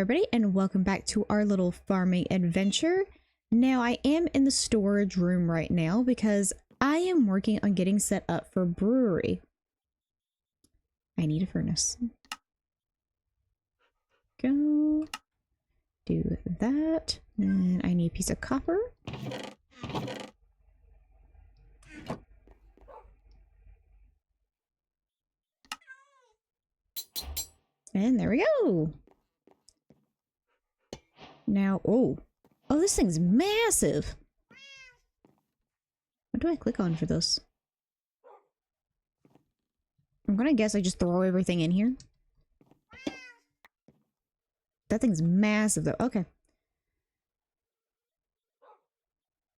everybody, and welcome back to our little farming adventure. Now, I am in the storage room right now because I am working on getting set up for brewery. I need a furnace. Go. Do that. And I need a piece of copper. And there we go. Now, oh, this thing's massive. What do I click on for this? I'm gonna guess I just throw everything in here. That thing's massive though. Okay.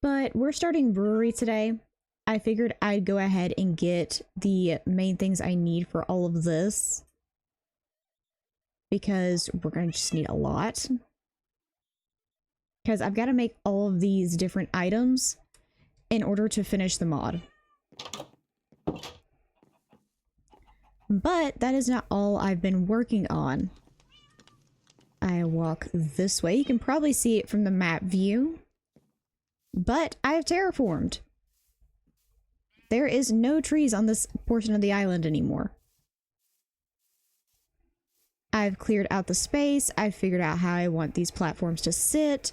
But we're starting brewery today. I figured I'd go ahead and get the main things I need for all of this, because we're gonna just need a lot. Because I've got to make all of these different items in order to finish the mod. But that is not all I've been working on. I walk this way. You can probably see it from the map view. But I have terraformed. There is no trees on this portion of the island anymore. I've cleared out the space. I've figured out how I want these platforms to sit.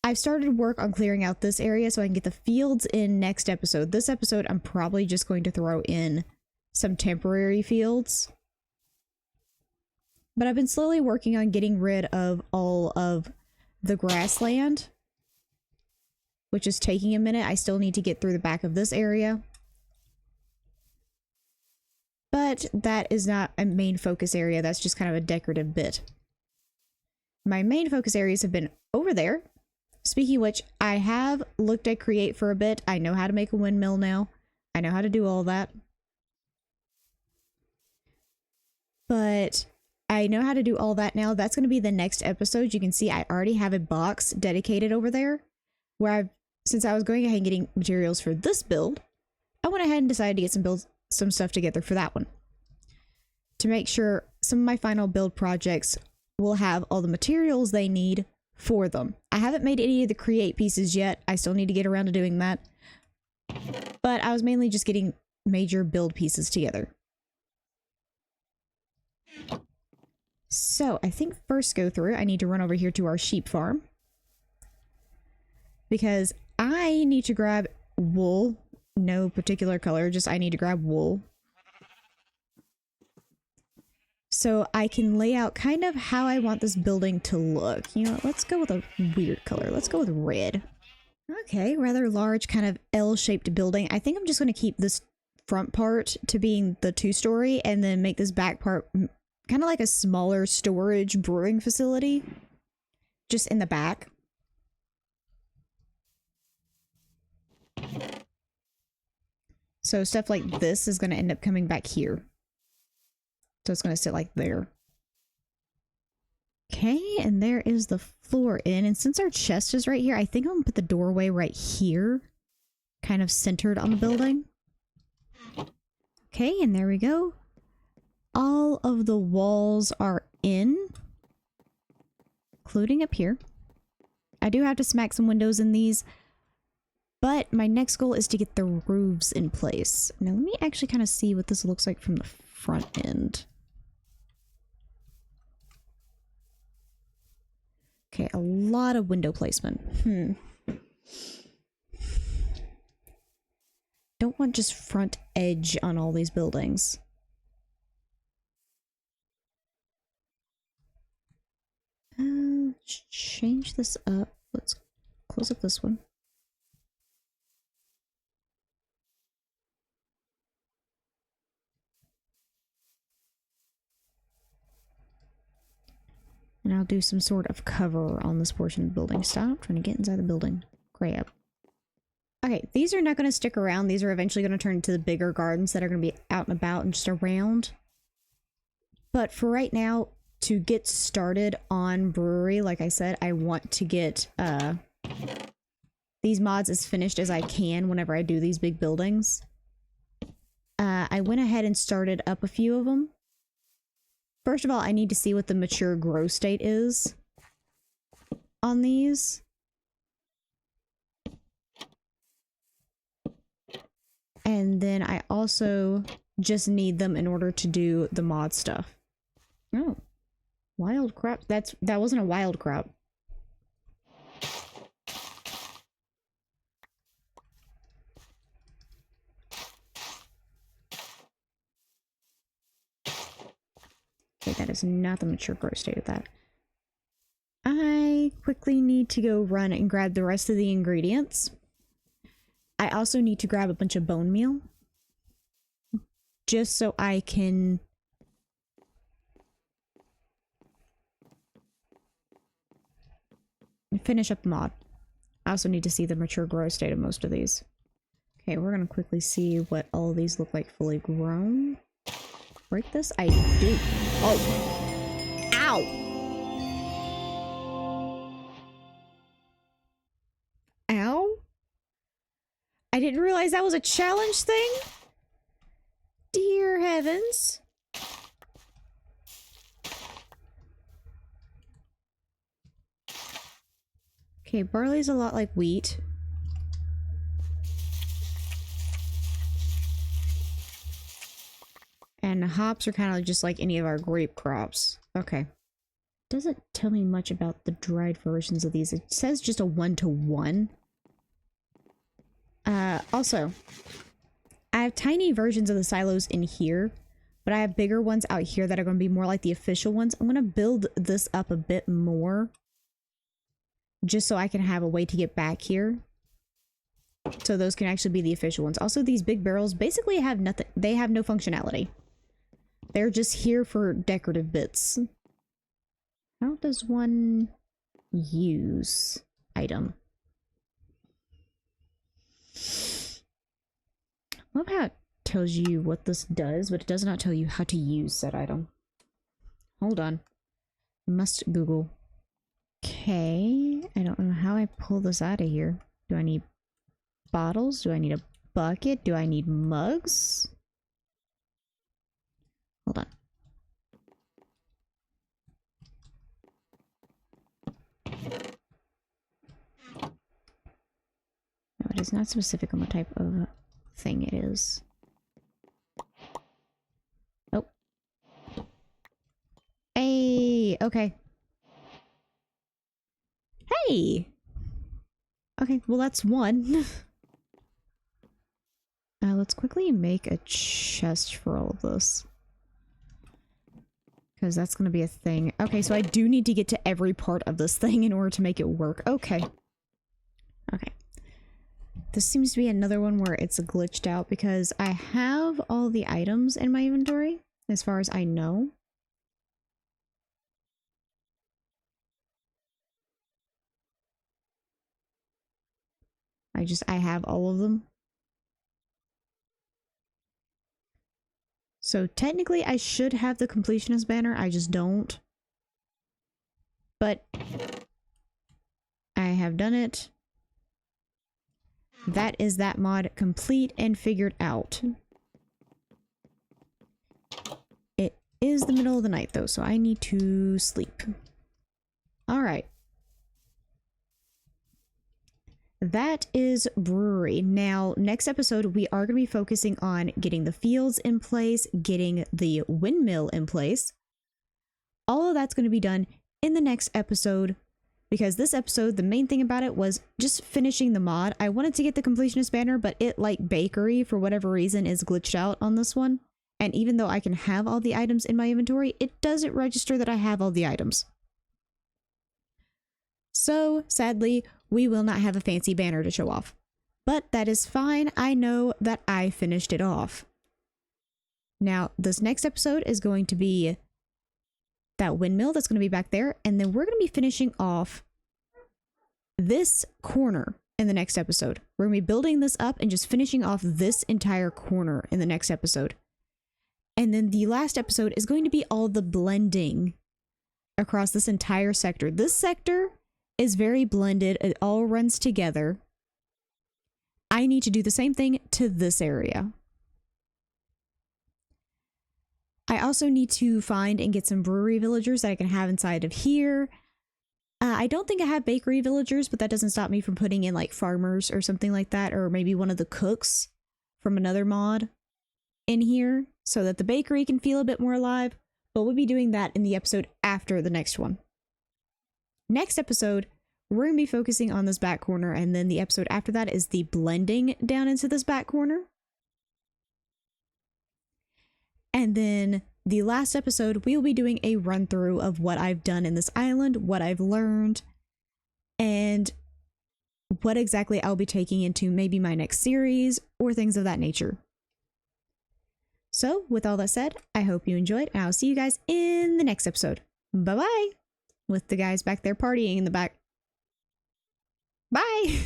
I've started work on clearing out this area so I can get the fields in next episode. This episode, I'm probably just going to throw in some temporary fields. But I've been slowly working on getting rid of all of the grassland, which is taking a minute. I still need to get through the back of this area. But that is not a main focus area. That's just kind of a decorative bit. My main focus areas have been over there. Speaking of which, I have looked at Create for a bit. I know how to make a windmill now. I know how to do all that. But I know how to do all that now. That's going to be the next episode. You can see I already have a box dedicated over there where since I was going ahead and getting materials for this build, I went ahead and decided to get some stuff together for that one, to make sure some of my final build projects will have all the materials they need for them. I haven't made any of the create pieces yet. I still need to get around to doing that. But I was mainly just getting major build pieces together. So I think first go through, I need to run over here to our sheep farm, because I need to grab wool. No particular color, just I need to grab wool. So I can lay out kind of how I want this building to look. You know, let's go with a weird color. Let's go with red. Okay, rather large kind of L-shaped building. I think I'm just going to keep this front part to being the 2-story and then make this back part kind of like a smaller storage brewing facility just in the back. So stuff like this is going to end up coming back here. So it's going to sit like there. Okay, and there is the floor in. And since our chest is right here, I think I'm going to put the doorway right here, kind of centered on the building. Okay, and there we go. All of the walls are in, including up here. I do have to smack some windows in these, but my next goal is to get the roofs in place. Now let me actually kind of see what this looks like from the front end. Okay, a lot of window placement. Don't want just front edge on all these buildings. Let's change this up. Let's close up this one. And I'll do some sort of cover on this portion of the building. Stop trying to get inside the building. Grab. Okay, these are not going to stick around. These are eventually going to turn into the bigger gardens that are going to be out and about and just around. But for right now, to get started on brewery, like I said, I want to get these mods as finished as I can whenever I do these big buildings. I went ahead and started up a few of them. First of all, I need to see what the mature grow state is on these. And then I also just need them in order to do the mod stuff. Oh, wild crop. That wasn't a wild crop. Okay, that is not the mature growth state of that. I quickly need to go run and grab the rest of the ingredients. I also need to grab a bunch of bone meal. Just so I can finish up the mod. I also need to see the mature growth state of most of these. Okay, we're gonna quickly see what all of these look like fully grown. Break this? I do. Oh. Ow! Ow? I didn't realize that was a challenge thing? Dear heavens. Okay, barley's a lot like wheat. And hops are kind of just like any of our grape crops. Okay. Doesn't tell me much about the dried versions of these. It says just a 1-to-1. Also, I have tiny versions of the silos in here, but I have bigger ones out here that are going to be more like the official ones. I'm going to build this up a bit more, just so I can have a way to get back here. So those can actually be the official ones. Also, these big barrels basically have nothing. They have no functionality. They're just here for decorative bits. How does one use item? I love how it tells you what this does, but it does not tell you how to use said item. Hold on. Must Google. Okay. I don't know how I pull this out of here. Do I need bottles? Do I need a bucket? Do I need mugs? Hold on. No, it is not specific on the type of thing it is. Oh. Hey, okay. Hey! Okay, well that's one. Let's quickly make a chest for all of this. Because that's going to be a thing. Okay, so I do need to get to every part of this thing in order to make it work. Okay. Okay. This seems to be another one where it's glitched out because I have all the items in my inventory, as far as I know. I have all of them. So technically I should have the completionist banner, I just don't. But I have done it. That is that mod complete and figured out. It is the middle of the night though, so I need to sleep. Alright. That is Brewery. Now, next episode, we are going to be focusing on getting the fields in place, getting the windmill in place. All of that's going to be done in the next episode, because this episode, the main thing about it was just finishing the mod. I wanted to get the completionist banner, but it, like Bakery, for whatever reason, is glitched out on this one. And even though I can have all the items in my inventory, it doesn't register that I have all the items. So, sadly, we will not have a fancy banner to show off. But that is fine. I know that I finished it off. Now, this next episode is going to be that windmill that's going to be back there. And then we're going to be finishing off this corner in the next episode. We're going to be building this up and just finishing off this entire corner in the next episode. And then the last episode is going to be all the blending across this entire sector. This sector is very blended. It all runs together. I need to do the same thing to this area. I also need to find and get some brewery villagers that I can have inside of here. I don't think I have bakery villagers, but that doesn't stop me from putting in like farmers or something like that, or maybe one of the cooks from another mod in here so that the bakery can feel a bit more alive. But we'll be doing that in the episode after the next one. Next episode, we're going to be focusing on this back corner, and then the episode after that is the blending down into this back corner. And then the last episode, we will be doing a run through of what I've done in this island, what I've learned, and what exactly I'll be taking into maybe my next series or things of that nature. So with all that said, I hope you enjoyed, and I'll see you guys in the next episode. Bye-bye! With the guys back there partying in the back. Bye!